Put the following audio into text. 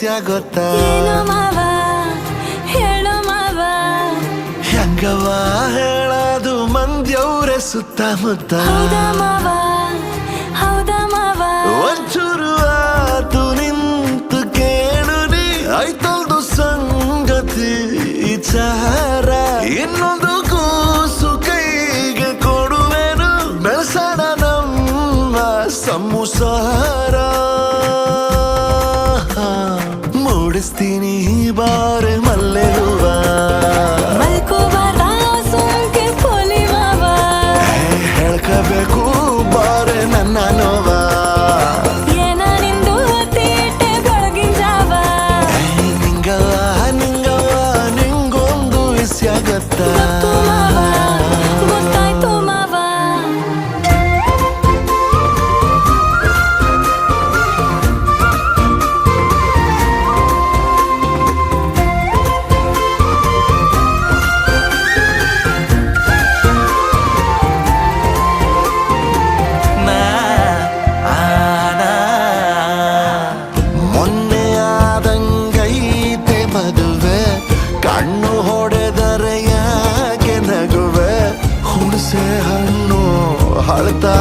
ವಿಷಯ ಗೊತ್ತಾ ಹೇಳು ಮಾವ ಹೆಂಗವ ಹೇಳದು ಮಂದ್ಯವ್ರೆ ಸುತ್ತಮುತ್ತ ಹೌದಾ ಮಾವ ಒಂಚೂರು ಆತು ನಿಂತು ಕೇಳು ನೀ ಆಯ್ತಲ್ದು ಸಂಗತಿ ವಿಚಾರ ಇನ್ನೊಂದು ಕೂಸು ಕೈಗೆ ಕೊಡುವೆನು ಬೆಳ್ಸಣ ನಮ್ಮ ಸಂಸಾರ ಮೂಡಿಸ್ತೀನಿ ಬಾರೆ ಮಲ್ಲೆ ಹೂವ ಹೇಳ್ಕಬೇಕು ಬಾರೆ ನನ್ನ ನೋವ ನಿಂಗೊಂದು ವಿಷಯ ಗೊತ್ತಾ ಕಣ್ಣು ಹೊಡೆದರೆ ಯಾಕೆ ನಗುವೆ ಹುಣಸೆ ಹಣ್ಣು ಹಳ್ತಾ